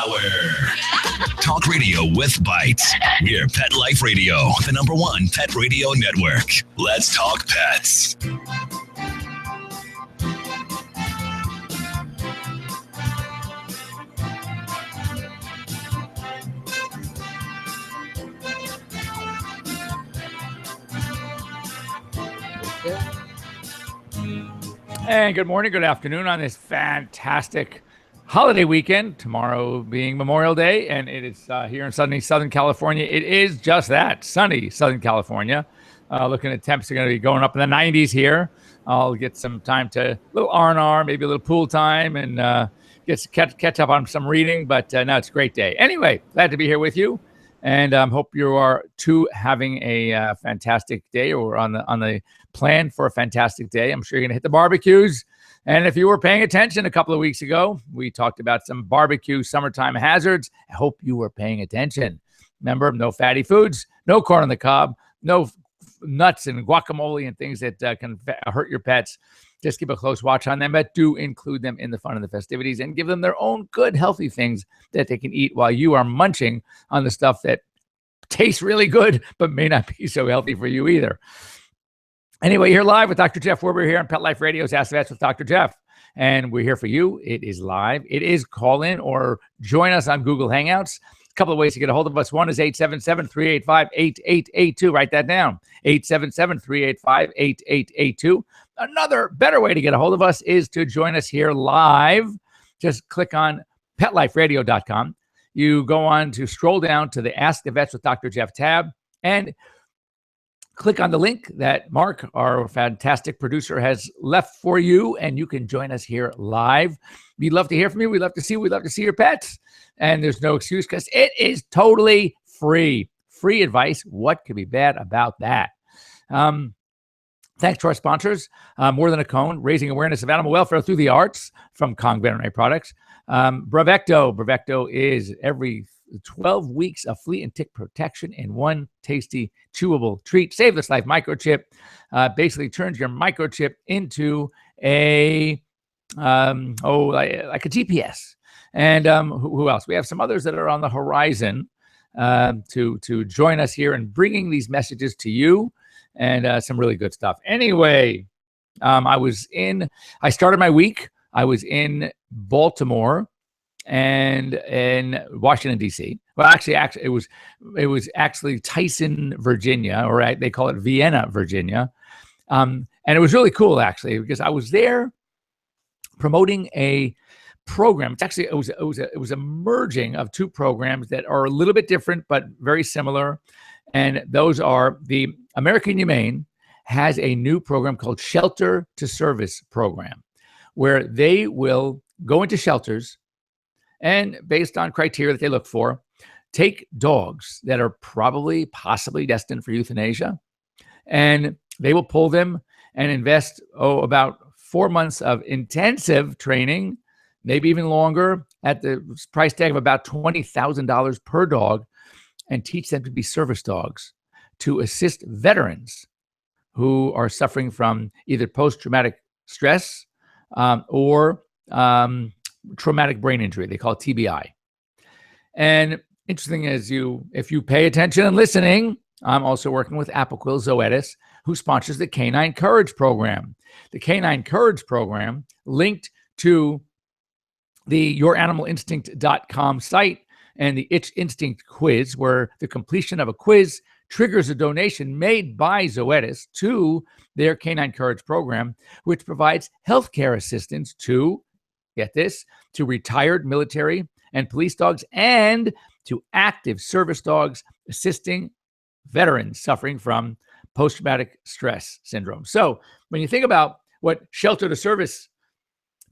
Hour. Talk radio with bites. We're Pet Life Radio, the #1 pet radio network. Let's talk pets. And good morning, good afternoon on this fantastic holiday weekend. Tomorrow being Memorial Day, and it is here in sunny Southern California. It is just that, sunny Southern California. Looking at temps are going to be going up in the 90s here. I'll get some time to a little R&R, maybe a little pool time, and catch up on some reading. But no, it's a great day. Anyway, glad to be here with you, and hope you are too having a fantastic day, or on the plan for a fantastic day. I'm sure you're going to hit the barbecues. And if you were paying attention a couple of weeks ago, we talked about some barbecue summertime hazards. I hope you were paying attention. Remember, no fatty foods, no corn on the cob, no nuts and guacamole and things that can hurt your pets. Just keep a close watch on them, but do include them in the fun of the festivities and give them their own good, healthy things that they can eat while you are munching on the stuff that tastes really good, but may not be so healthy for you either. Anyway, you're live with Dr. Jeff Werber here on Pet Life Radio's Ask the Vets with Dr. Jeff. And we're here for you. It is live. It is call in or join us on Google Hangouts. A couple of ways to get a hold of us. One is 877-385-8882. Write that down. 877-385-8882. Another better way to get a hold of us is to join us here live. Just click on PetLifeRadio.com. You go on to scroll down to the Ask the Vets with Dr. Jeff tab, and click on the link that Mark, our fantastic producer, has left for you, and you can join us here live. We'd love to hear from you. We'd love to see your pets. And there's no excuse because it is totally free. Free advice. What could be bad about that? Thanks to our sponsors, More Than a Cone, raising awareness of animal welfare through the arts from Kong Veterinary Products. Bravecto. Bravecto is every 12 weeks of flea and tick protection in one tasty, chewable treat. Save This Life microchip basically turns your microchip into like a GPS. And who else? We have some others that are on the horizon to join us here and bringing these messages to you, and some really good stuff. Anyway, I started my week. I was in Baltimore and in Washington, D.C. Well, actually, it was actually Tyson, Virginia, or they call it Vienna, Virginia. And it was really cool, actually, because I was there promoting a program. It's actually, it was a merging of two programs that are a little bit different, but very similar. And those are the American Humane has a new program called Shelter to Service program, where they will go into shelters and, based on criteria that they look for, take dogs that are possibly destined for euthanasia, and they will pull them and invest about 4 months of intensive training, maybe even longer, at the price tag of about $20,000 per dog, and teach them to be service dogs to assist veterans who are suffering from either post-traumatic stress or traumatic brain injury. They call it TBI. And interesting is, if you pay attention and listening, I'm also working with Apoquel Zoetis, who sponsors the Canine Courage program. The Canine Courage program linked to the YourAnimalInstinct.com site and the Itch Instinct quiz, where the completion of a quiz triggers a donation made by Zoetis to their Canine Courage program, which provides healthcare assistance to, get this, to retired military and police dogs and to active service dogs, assisting veterans suffering from post-traumatic stress syndrome. So when you think about what Shelter to Service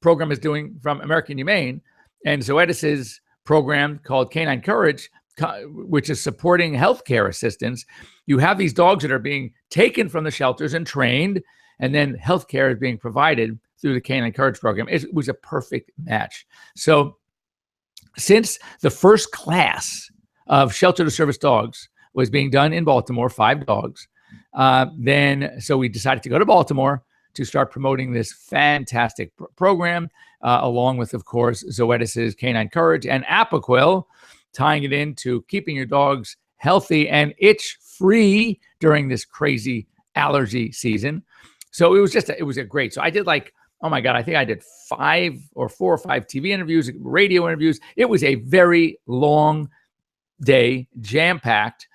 program is doing from American Humane and Zoetis's program called Canine Courage, which is supporting healthcare assistance, you have these dogs that are being taken from the shelters and trained, and then healthcare is being provided through the Canine Courage program. It was a perfect match. So since the first class of Shelter to Service dogs was being done in Baltimore, 5 dogs, so we decided to go to Baltimore to start promoting this fantastic program, along with, of course, Zoetis's Canine Courage and Apoquel, tying it into keeping your dogs healthy and itch-free during this crazy allergy season. So it was a great. So I did oh my God, I think I did 4 or 5 TV interviews, radio interviews. It was a very long day, jam-packed,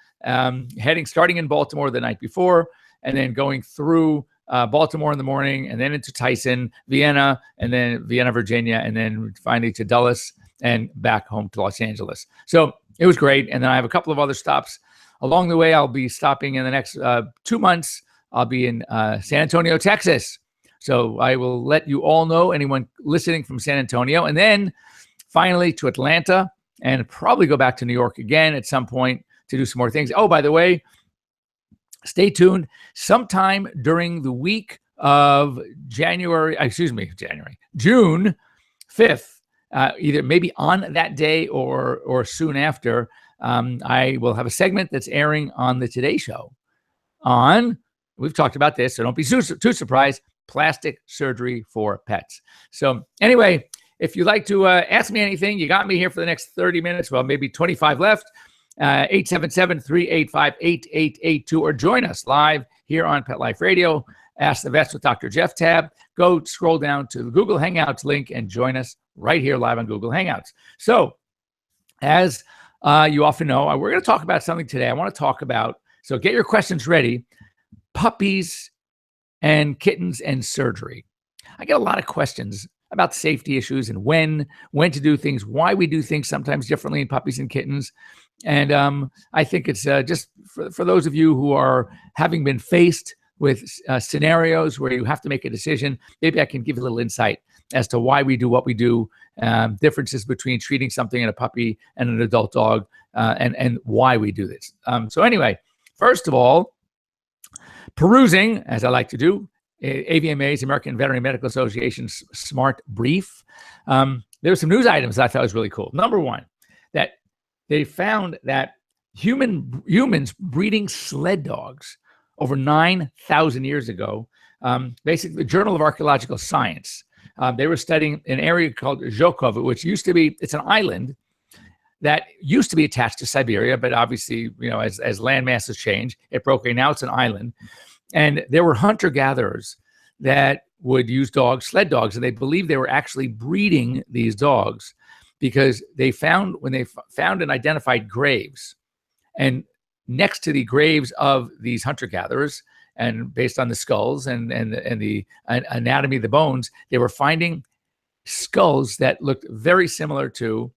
starting in Baltimore the night before, and then going through Baltimore in the morning, and then into Tyson, Vienna, and then Vienna, Virginia, and then finally to Dulles and back home to Los Angeles. So it was great. And then I have a couple of other stops along the way. I'll be stopping in the next 2 months. I'll be in San Antonio, Texas. So I will let you all know, anyone listening from San Antonio, and then finally to Atlanta, and probably go back to New York again at some point to do some more things. Oh, by the way, stay tuned. Sometime during the week of June 5th, either maybe on that day or soon after, I will have a segment that's airing on the Today Show we've talked about this, so don't be too surprised, plastic surgery for pets. So anyway, if you'd like to ask me anything, you got me here for the next 30 minutes, well, maybe 25 left, 877-385-8882, or join us live here on Pet Life Radio. Ask the Vets with Dr. Jeff tab. Go scroll down to the Google Hangouts link and join us right here live on Google Hangouts. So as you often know, we're going to talk about something today. I want to talk about, so get your questions ready, puppies and kittens and surgery. I get a lot of questions about safety issues and when to do things, why we do things sometimes differently in puppies and kittens. And I think it's just for those of you who are having been faced with scenarios where you have to make a decision, maybe I can give you a little insight as to why we do what we do, differences between treating something in a puppy and an adult dog, and why we do this. So anyway, first of all, perusing, as I like to do, AVMA's, American Veterinary Medical Association's Smart Brief. There were some news items that I thought was really cool. Number one, that they found that humans breeding sled dogs over 9,000 years ago, basically the Journal of Archaeological Science, they were studying an area called Zhukov, which it's an island that used to be attached to Siberia, but obviously, as land masses change, it broke away. Now it's an island. And there were hunter-gatherers that would use dogs, sled dogs, and they believed they were actually breeding these dogs because when they found and identified graves, and next to the graves of these hunter-gatherers, and based on the skulls and the anatomy of the bones, they were finding skulls that looked very similar to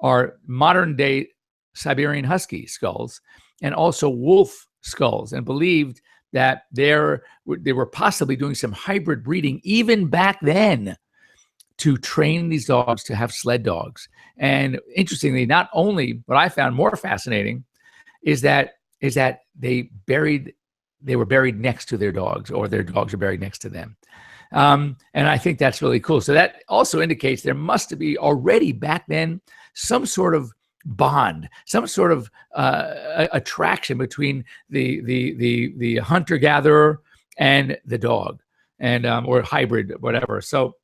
our modern-day Siberian Husky skulls, and also wolf skulls, and believed that they were possibly doing some hybrid breeding even back then to train these dogs to have sled dogs. And interestingly, not only, what I found more fascinating is that they were buried next to their dogs, or their dogs are buried next to them. And I think that's really cool. So that also indicates there must be already back then some sort of bond, some sort of attraction between the hunter-gatherer and the dog, and or hybrid, whatever. So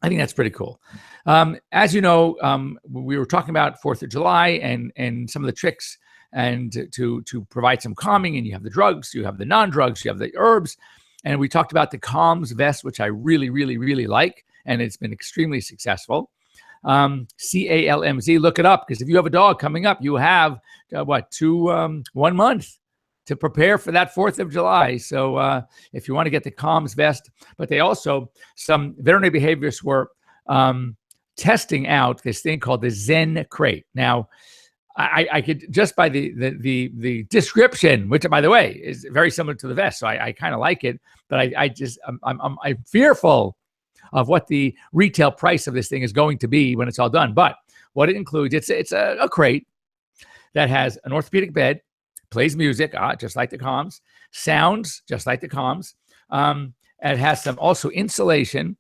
I think that's pretty cool. As you know, we were talking about 4th of July and some of the tricks, and to provide some calming, and you have the drugs, you have the non-drugs, you have the herbs. And we talked about the Calms vest, which I really, really, really like, and it's been extremely successful. CALMZ, look it up, because if you have a dog coming up, you have 1 month to prepare for that 4th of July. So if you want to get the Calms vest, but some veterinary behaviorists were testing out this thing called the Zen Crate. Now, I could, just by the description, which by the way is very similar to the vest, so I kind of like it, but I'm fearful of what the retail price of this thing is going to be when it's all done. But what it includes, it's a crate that has an orthopedic bed, plays music, just like the Calms, sounds just like the Calms. And it has some also insulation.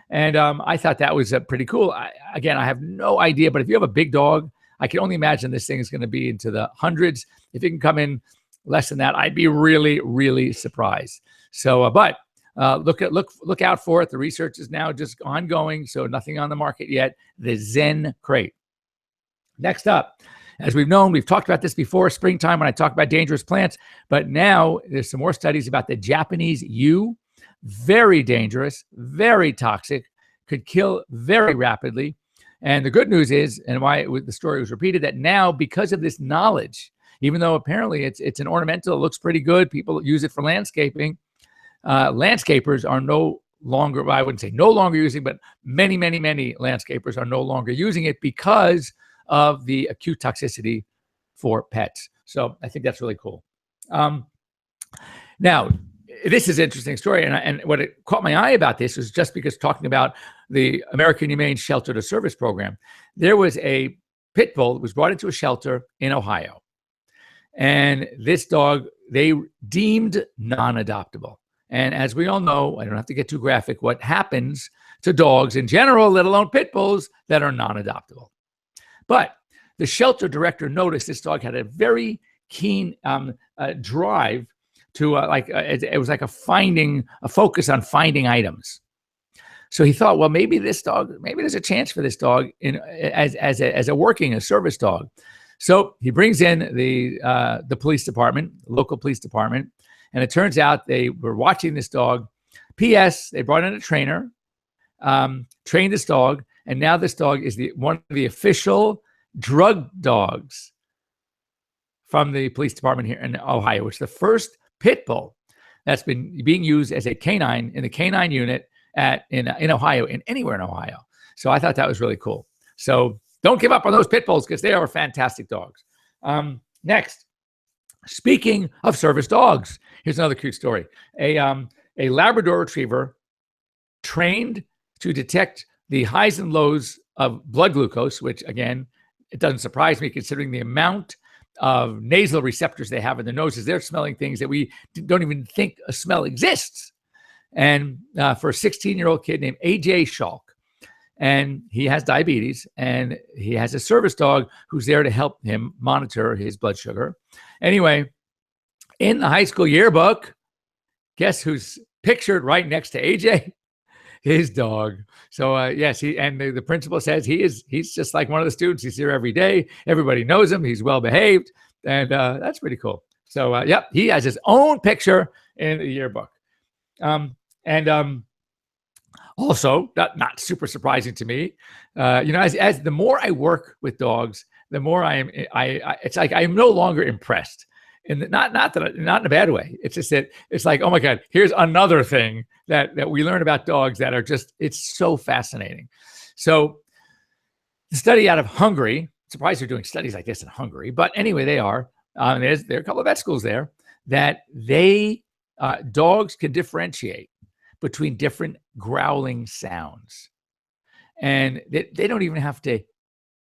And I thought that was pretty cool. Again, I have no idea, but if you have a big dog, I can only imagine this thing is going to be into the hundreds. If it can come in less than that, I'd be really, really surprised. So, but Look out for it. The research is now just ongoing, so nothing on the market yet. The Zen Crate. Next up, as we've known, we've talked about this before, springtime when I talk about dangerous plants, but now there's some more studies about the Japanese yew. Very dangerous, very toxic, could kill very rapidly. And the good news is, and why the story was repeated, that now because of this knowledge, even though apparently it's an ornamental, it looks pretty good, people use it for landscaping, landscapers are no longer, well, I wouldn't say no longer using, but many landscapers are no longer using it because of the acute toxicity for pets. So I think that's really cool. Now, this is an interesting story. And what it caught my eye about this was just because talking about the American Humane Shelter to Service Program, there was a pit bull that was brought into a shelter in Ohio. And this dog, they deemed non-adoptable. And as we all know, I don't have to get too graphic, what happens to dogs in general, let alone pit bulls, that are non-adoptable. But the shelter director noticed this dog had a very keen drive to it was like a focus on finding items. So he thought, well, maybe there's a chance for this dog as a working service dog. So he brings in the police department, local police department, and it turns out they were watching this dog. P.S. They brought in a trainer, trained this dog, and now this dog is one of the official drug dogs from the police department here in Ohio, which is the first pit bull that's been being used as a canine in the canine unit in Ohio and anywhere in Ohio. So I thought that was really cool. So don't give up on those pit bulls because they are fantastic dogs. Next, speaking of service dogs, here's another cute story. A Labrador Retriever trained to detect the highs and lows of blood glucose, which again, it doesn't surprise me considering the amount of nasal receptors they have in their noses. They're smelling things that we don't even think a smell exists. And for a 16-year-old kid named AJ Shulk, and he has diabetes, and he has a service dog who's there to help him monitor his blood sugar. Anyway, in the high school yearbook, guess who's pictured right next to AJ? His dog. So yes, the principal says he's just like one of the students. He's here every day. Everybody knows him. He's well behaved, and that's pretty cool. So yep, he has his own picture in the yearbook. Also, not super surprising to me, as the more I work with dogs, the more it's like I'm no longer impressed. And not in a bad way. It's just that it's like, oh my God, here's another thing that we learn about dogs that are just, it's so fascinating. So the study out of Hungary, surprised they're doing studies like this in Hungary, but anyway, they are. There are a couple of vet schools there that dogs can differentiate between different growling sounds. And they don't even have to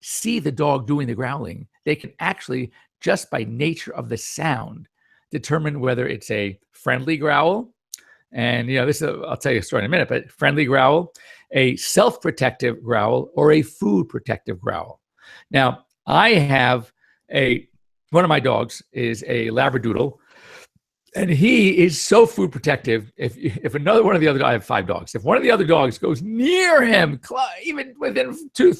see the dog doing the growling. They can actually, just by nature of the sound, determine whether it's a friendly growl. And, I'll tell you a story in a minute, but friendly growl, a self-protective growl, or a food protective growl. Now, I have one of my dogs is a Labradoodle, and he is so food protective. If another one of the other, I have 5 dogs. If one of the other dogs goes near him, even within 3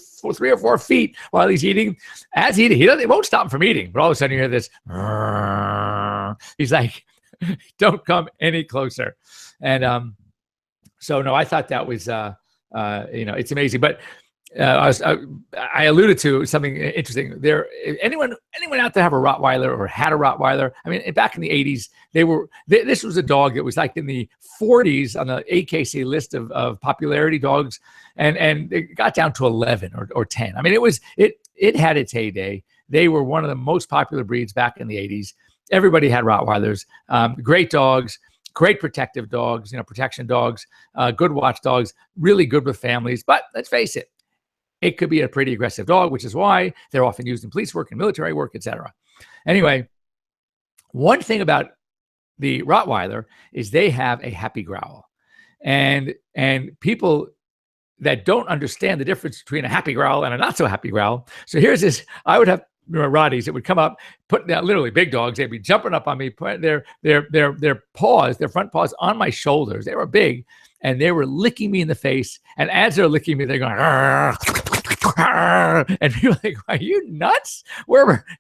or 4 feet while he's eating, it won't stop him from eating. But all of a sudden you hear this. He's like, "Don't come any closer." And so no, I thought that was it's amazing. But I alluded to something interesting there. Anyone out there have a Rottweiler or had a Rottweiler? I mean, back in the 80s, this was a dog that was like in the 40s on the AKC list of popularity dogs, and it got down to 11 or 10. I mean, it had its heyday. They were one of the most popular breeds back in the 80s. Everybody had Rottweilers. Great dogs, great protective dogs, protection dogs, good watchdogs, really good with families. But let's face it, it could be a pretty aggressive dog, which is why they're often used in police work and military work, etc. Anyway, one thing about the Rottweiler is they have a happy growl. And people that don't understand the difference between a happy growl and a not so happy growl. So here's this, I would have Rotties that would come up, put down, literally big dogs. They'd be jumping up on me, put their paws, their front paws on my shoulders. They were big, and they were licking me in the face. And as they're licking me, they're going, and you're like, are you nuts?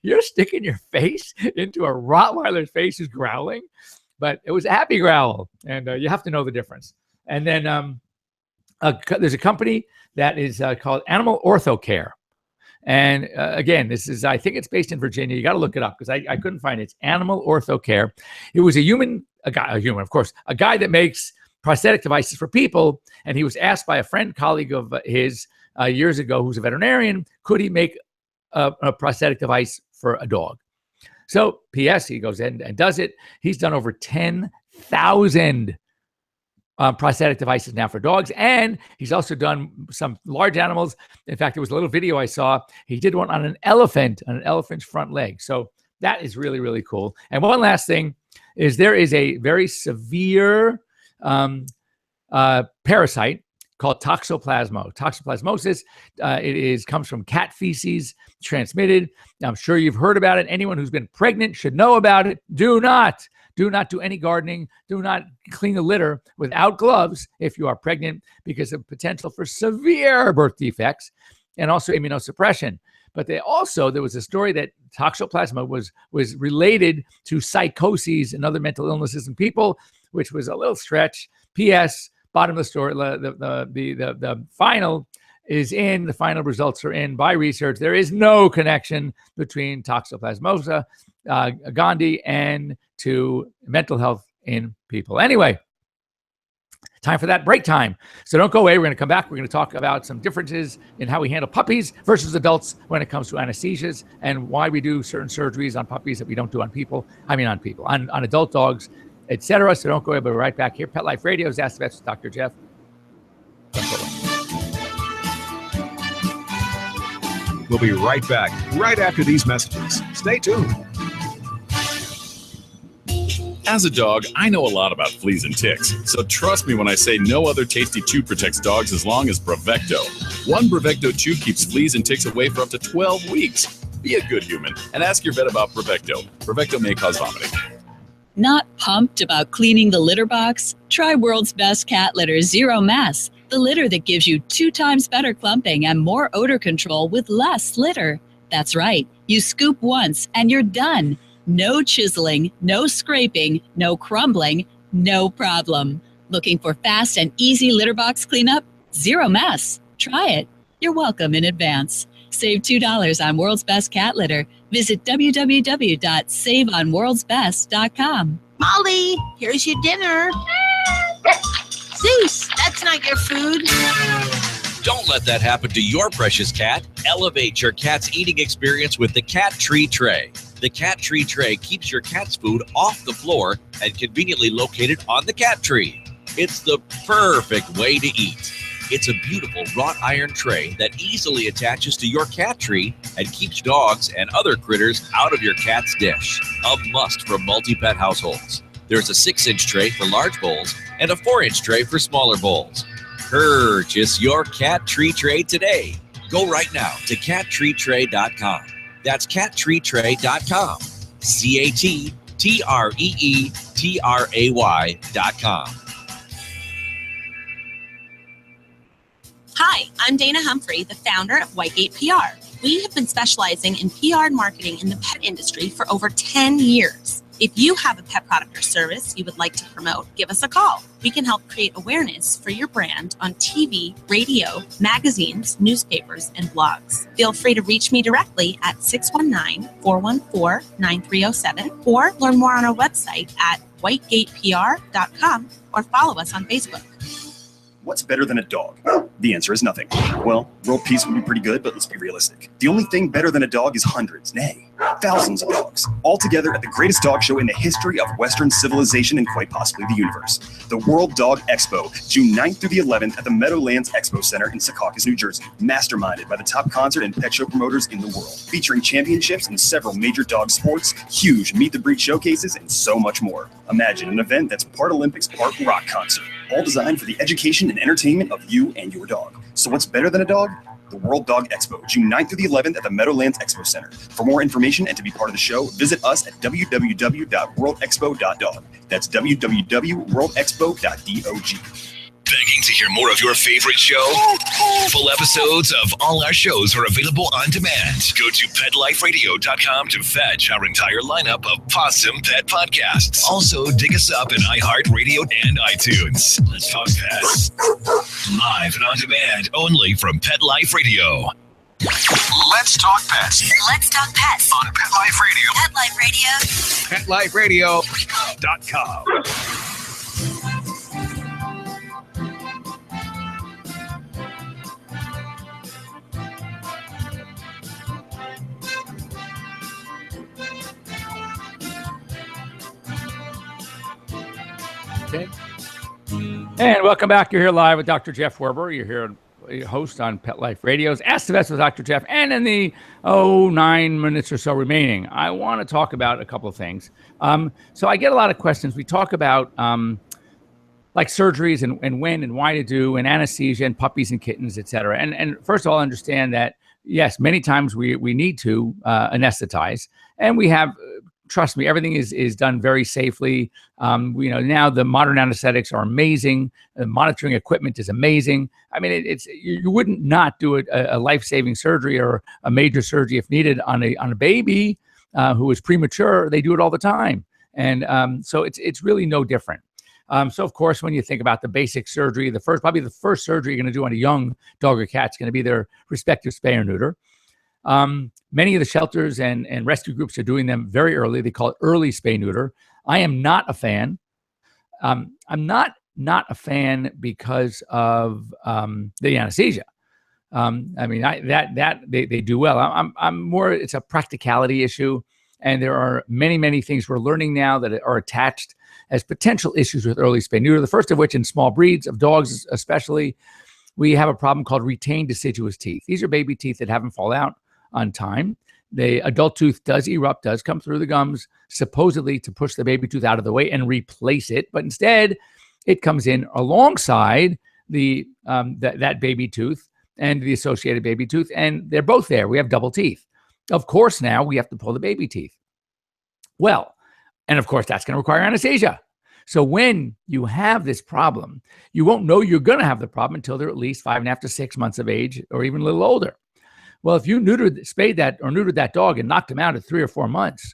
You're sticking your face into a Rottweiler's face who's growling? But it was a happy growl, and you have to know the difference. And then there's a company that is called Animal Ortho Care. And again, I think it's based in Virginia. You got to look it up because I couldn't find it. It's Animal Ortho Care. It was a guy that makes prosthetic devices for people. And he was asked by a colleague of his years ago, who's a veterinarian, could he make a prosthetic device for a dog? So, P.S., he goes in and does it. He's done over 10,000 prosthetic devices now for dogs. And he's also done some large animals. In fact, there was a little video I saw. He did one on an elephant's front leg. So that is really, really cool. And one last thing is there is a very severe parasite called toxoplasmosis. It comes from cat feces, transmitted. I'm sure you've heard about it. Anyone who's been pregnant should know about it. Do not do any gardening. Do not clean the litter without gloves if you are pregnant, because of potential for severe birth defects and also immunosuppression. But there was a story that toxoplasma was related to psychoses and other mental illnesses in people, which was a little stretch. P.S. Bottom of the story, the final results are in by research. There is no connection between Toxoplasmosis gondii and to mental health in people. Anyway, time for that break time. So don't go away. We're going to come back. We're going to talk about some differences in how we handle puppies versus adults when it comes to anesthesias, and why we do certain surgeries on puppies that we don't do on adult dogs, etc. So don't go away. We'll be right back here. Pet Life Radio's Ask the Vets with Dr. Jeff. We'll be right back, right after these messages. Stay tuned. As a dog, I know a lot about fleas and ticks, so trust me when I say no other tasty chew protects dogs as long as Bravecto. One Bravecto chew keeps fleas and ticks away for up to 12 weeks. Be a good human and ask your vet about Bravecto. Bravecto may cause vomiting. Not pumped about cleaning the litter box? Try World's Best Cat Litter Zero Mess, the litter that gives you 2 times better clumping and more odor control with less litter. That's right. You scoop once and you're done. No chiseling, no scraping, no crumbling, no problem. Looking for fast and easy litter box cleanup? Zero Mess. Try it. You're welcome in advance. Save $2 on World's Best Cat Litter. Visit www.saveonworldsbest.com. Molly, here's your dinner. Zeus, that's not your food. Don't let that happen to your precious cat. Elevate your cat's eating experience with the Cat Tree Tray. The Cat Tree Tray keeps your cat's food off the floor and conveniently located on the cat tree. It's the perfect way to eat. It's a beautiful wrought iron tray that easily attaches to your cat tree and keeps dogs and other critters out of your cat's dish. A must for multi-pet households. There's a 6-inch tray for large bowls and a 4-inch tray for smaller bowls. Purchase your Cat Tree Tray today. Go right now to cattreetray.com. That's cattreetray.com. CATTREETRAY.com. Hi, I'm Dana Humphrey, the founder of Whitegate PR. We have been specializing in PR and marketing in the pet industry for over 10 years. If you have a pet product or service you would like to promote, give us a call. We can help create awareness for your brand on TV, radio, magazines, newspapers, and blogs. Feel free to reach me directly at 619-414-9307 or learn more on our website at whitegatepr.com or follow us on Facebook. What's better than a dog? The answer is nothing. Well, world peace would be pretty good, but let's be realistic. The only thing better than a dog is hundreds, nay, thousands of dogs, all together at the greatest dog show in the history of Western civilization and quite possibly the universe. The World Dog Expo, June 9th through the 11th at the Meadowlands Expo Center in Secaucus, New Jersey. Masterminded by the top concert and pet show promoters in the world. Featuring championships in several major dog sports, huge meet-the-breed showcases, and so much more. Imagine an event that's part Olympics, part rock concert. All designed for the education and entertainment of you and your dog. So what's better than a dog? the World Dog Expo, June 9th through the 11th at the Meadowlands Expo Center. For more information and to be part of the show, visit us at www.worldexpo.dog. That's www.worldexpo.dog. Begging to hear more of your favorite show? Full episodes of all our shows are available on demand. Go to PetLifeRadio.com to fetch our entire lineup of Possum Pet podcasts. Also, dig us up in iHeartRadio and iTunes. Let's Talk Pets. Live and on demand only from Pet Life Radio. Let's Talk Pets. Let's Talk Pets On Pet Life Radio. Pet Life Radio. PetLifeRadio.com. Okay. And welcome back. You're here live with Dr. Jeff Werber. You're here, your host on Pet Life Radio's Ask the Vets with Dr. Jeff. And in the 9 minutes or so remaining, I want to talk about a couple of things. So I get a lot of questions. We talk about like surgeries and when and why to do, and anesthesia and puppies and kittens, et cetera. And first of all, understand that, yes, many times we need to anesthetize, and we have. Trust me, everything is done very safely. Now the modern anesthetics are amazing. The monitoring equipment is amazing. I mean, you wouldn't not do a life-saving surgery or a major surgery if needed on a baby who is premature. They do it all the time, and so it's really no different. So of course, when you think about the basic surgery, probably the first surgery you're going to do on a young dog or cat is going to be their respective spay or neuter. Many of the shelters and rescue groups are doing them very early. They call it early spay neuter. I am not a fan. I'm not a fan because of the anesthesia. They do well. I'm more. It's a practicality issue, and there are many things we're learning now that are attached as potential issues with early spay neuter. The first of which, in small breeds of dogs especially, we have a problem called retained deciduous teeth. These are baby teeth that haven't fallen out on time. The adult tooth does erupt, does come through the gums, supposedly to push the baby tooth out of the way and replace it, but instead it comes in alongside the that baby tooth and the associated baby tooth, and they're both there. We have double teeth. Of course, now we have to pull the baby teeth. Well, and of course that's going to require anesthesia. So when you have this problem, you won't know you're going to have the problem until they're at least 5.5 to 6 months of age, or even a little older. Well, if you spayed that dog and knocked him out at 3 or 4 months,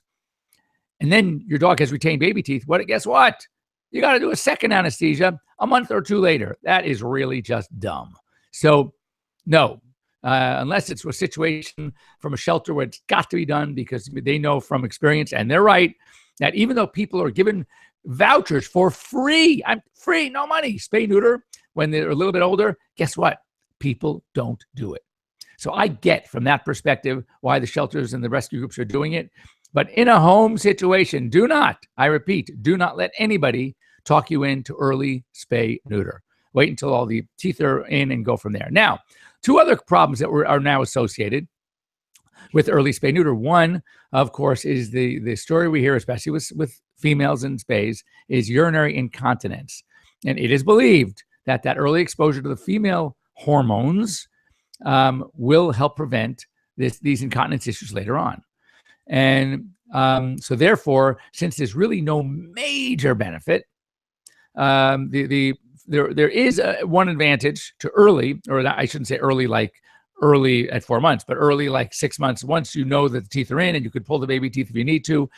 and then your dog has retained baby teeth, guess what? You got to do a second anesthesia a month or two later. That is really just dumb. So no, unless it's a situation from a shelter where it's got to be done because they know from experience, and they're right, that even though people are given vouchers for free, no money, spay neuter when they're a little bit older, guess what? People don't do it. So I get from that perspective why the shelters and the rescue groups are doing it. But in a home situation, do not let anybody talk you into early spay neuter. Wait until all the teeth are in and go from there. Now, two other problems that are now associated with early spay neuter. One, of course, is the story we hear, especially with females and spays, is urinary incontinence. And it is believed that early exposure to the female hormones will help prevent these incontinence issues later on. And so therefore, since there's really no major benefit, there is one advantage to early, or I shouldn't say early like early at 4 months, but early like 6 months, once you know that the teeth are in, and you could pull the baby teeth if you need to.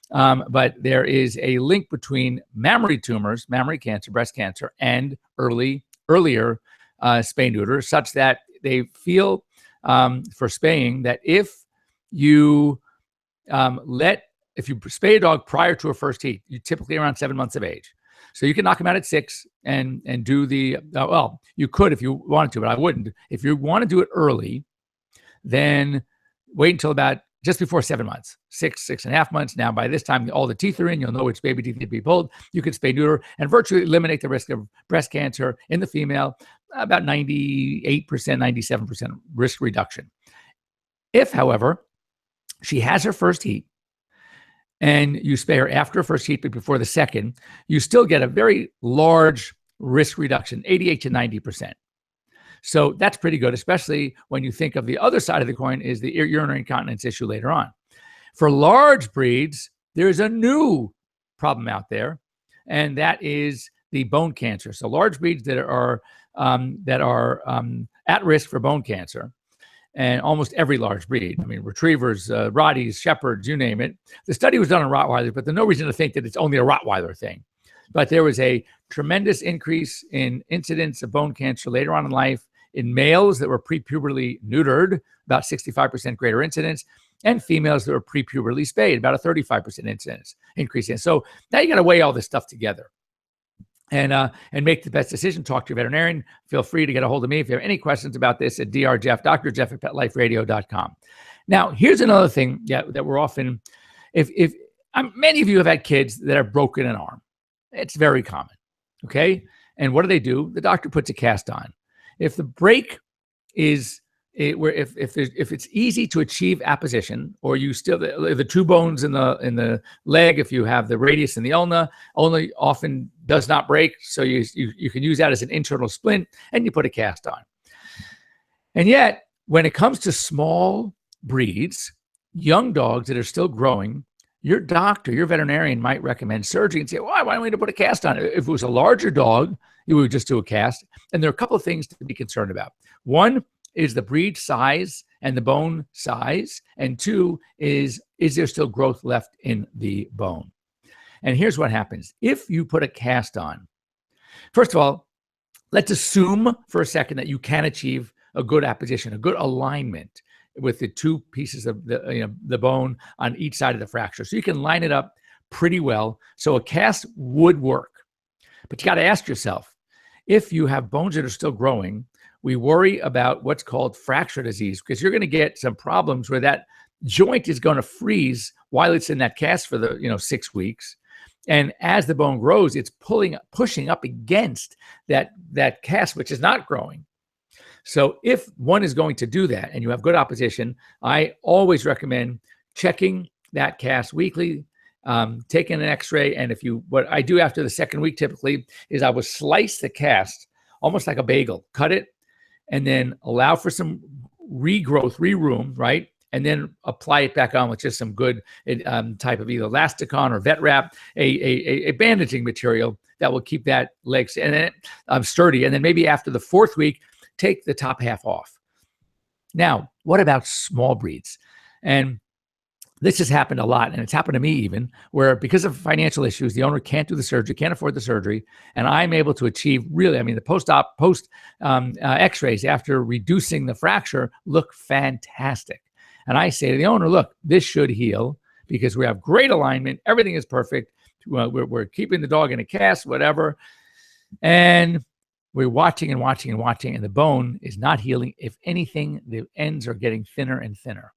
But there is a link between mammary tumors, mammary cancer, breast cancer, and earlier spay neuter, such that they feel for spaying that if you spay a dog prior to a first heat, you typically around 7 months of age. So you can knock them out at 6 and do the, you could if you wanted to, but I wouldn't. If you want to do it early, then wait until about just before 7 months, 6.5 months. Now, by this time, all the teeth are in, you'll know which baby teeth need to be pulled. You can spay neuter and virtually eliminate the risk of breast cancer in the female, about 98%, 97% risk reduction. If, however, she has her first heat and you spay her after her first heat but before the second, you still get a very large risk reduction, 88 to 90%. So that's pretty good, especially when you think of the other side of the coin is the urinary incontinence issue later on. For large breeds, there's a new problem out there, and that is the bone cancer. So large breeds that are at risk for bone cancer, and almost every large breed. I mean, retrievers, Rotties, Shepherds, you name it. The study was done on Rottweilers, but there's no reason to think that it's only a Rottweiler thing. But there was a tremendous increase in incidence of bone cancer later on in life in males that were prepubertally neutered, about 65% greater incidence, and females that were prepubertally spayed, about a 35% incidence increase in. So now you got to weigh all this stuff together and make the best decision. Talk to your veterinarian. Feel free to get a hold of me if you have any questions about this at drjeff, Dr. Jeff at PetLifeRadio.com. Now, here's another thing that we're often, many of you have had kids that have broken an arm. It's very common, okay? And what do? The doctor puts a cast on. If the break is if it's easy to achieve apposition, or you still the two bones in the leg, if you have the radius and the ulna often does not break, so you can use that as an internal splint, and you put a cast on. And yet, when it comes to small breeds, young dogs that are still growing, your doctor, your veterinarian might recommend surgery and say, why don't we put a cast on it? If it was a larger dog, you would just do a cast. And there are a couple of things to be concerned about. One is the breed size and the bone size. And two is there still growth left in the bone? And here's what happens. If you put a cast on, first of all, let's assume for a second that you can achieve a good apposition, a good alignment with the two pieces of the bone on each side of the fracture. So you can line it up pretty well. So a cast would work. But you got to ask yourself, if you have bones that are still growing, we worry about what's called fracture disease, because you're going to get some problems where that joint is going to freeze while it's in that cast for the 6 weeks. And as the bone grows, it's pushing up against that cast, which is not growing. So if one is going to do that and you have good opposition, I always recommend checking that cast weekly, taking an x-ray. And what I do after the second week typically is I will slice the cast almost like a bagel, cut it, and then allow for some regrowth, re-room, right? And then apply it back on with just some good type of either Elasticon or vet wrap, a bandaging material that will keep that leg sturdy. And then maybe after the fourth week, take the top half off. Now, what about small breeds? And this has happened a lot, and it's happened to me even, where because of financial issues, the owner can't do the surgery, can't afford the surgery, and I'm able to achieve the post x-rays after reducing the fracture look fantastic. And I say to the owner, look, this should heal because we have great alignment. Everything is perfect. We're keeping the dog in a cast, whatever. And we're watching, and the bone is not healing. If anything, the ends are getting thinner and thinner.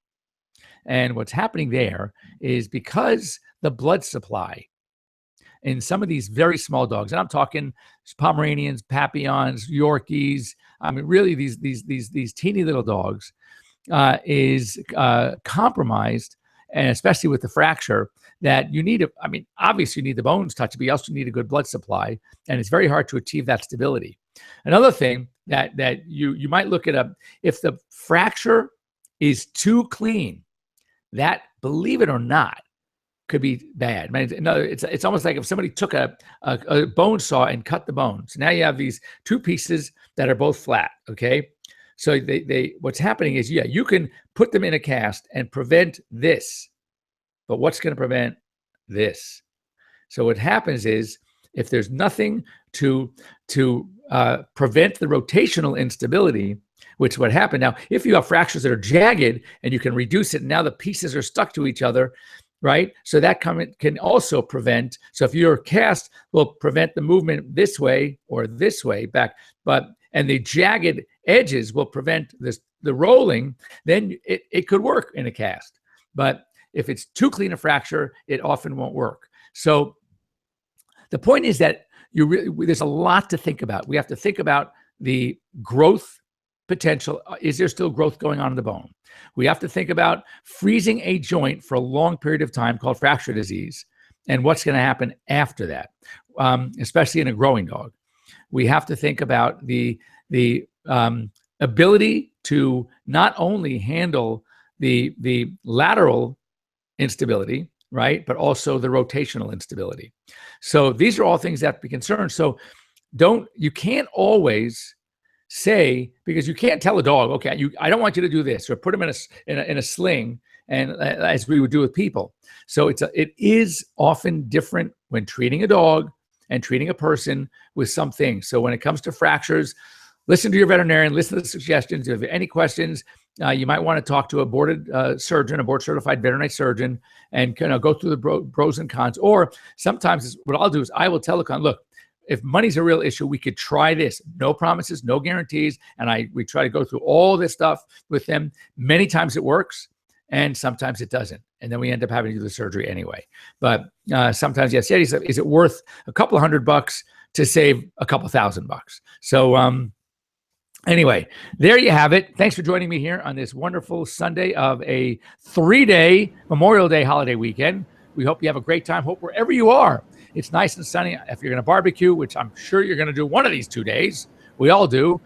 And what's happening there is because the blood supply in some of these very small dogs, and I'm talking Pomeranians, Papillons, Yorkies, I mean, really these teeny little dogs, is compromised, and especially with the fracture, that you need obviously you need the bones touched, but you also need a good blood supply, and it's very hard to achieve that stability. Another thing that you might look at if the fracture is too clean, that, believe it or not, could be bad. It's almost like if somebody took a bone saw and cut the bone. So now you have these two pieces that are both flat, okay? So what's happening is, you can put them in a cast and prevent this, but what's going to prevent this? So what happens is, if there's nothing to prevent the rotational instability, which would happen. Now, if you have fractures that are jagged and you can reduce it, and now the pieces are stuck to each other, right? So that can also prevent. So if your cast will prevent the movement this way or this way back, and the jagged edges will prevent the rolling, then it could work in a cast. But if it's too clean a fracture, it often won't work. So the point is that there's a lot to think about. We have to think about the growth potential. Is there still growth going on in the bone? We have to think about freezing a joint for a long period of time called fracture disease, and what's going to happen after that, especially in a growing dog. We have to think about the ability to not only handle the lateral instability, right, but also the rotational instability. So these are all things that have to be concerned. So you can't always say, because you can't tell a dog, okay, I don't want you to do this, or put him in a sling, and as we would do with people. So it is often different when treating a dog and treating a person with some things. So when it comes to fractures, listen to your veterinarian, listen to the suggestions. If you have any questions, you might want to talk to a board certified veterinary surgeon, and kind of go through the pros and cons. Or sometimes what I'll do is I will tell the client, look, if money's a real issue, we could try this. No promises, no guarantees. And we try to go through all this stuff with them. Many times it works, and sometimes it doesn't. And then we end up having to do the surgery anyway. But sometimes, yes, is it worth a couple $100 to save a couple $1,000? So anyway, there you have it. Thanks for joining me here on this wonderful Sunday of a 3-day Memorial Day holiday weekend. We hope you have a great time. Hope wherever you are, it's nice and sunny. If you're going to barbecue, which I'm sure you're going to do one of these 2 days, we all do,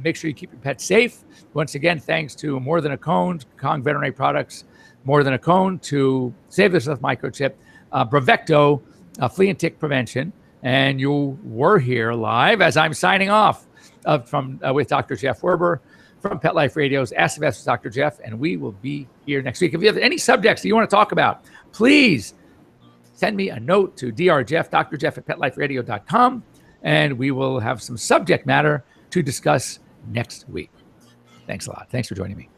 make sure you keep your pets safe. Once again, thanks to More Than a Cone, Kong Veterinary Products, More Than a Cone, to Save This With Microchip, Bravecto, Flea and Tick Prevention. And you were here live as I'm signing off with Dr. Jeff Werber from Pet Life Radio's Ask the Vets with Dr. Jeff, and we will be here next week. If you have any subjects that you want to talk about, please send me a note to drjeff, drjeff at petliferadio.com, and we will have some subject matter to discuss next week. Thanks a lot. Thanks for joining me.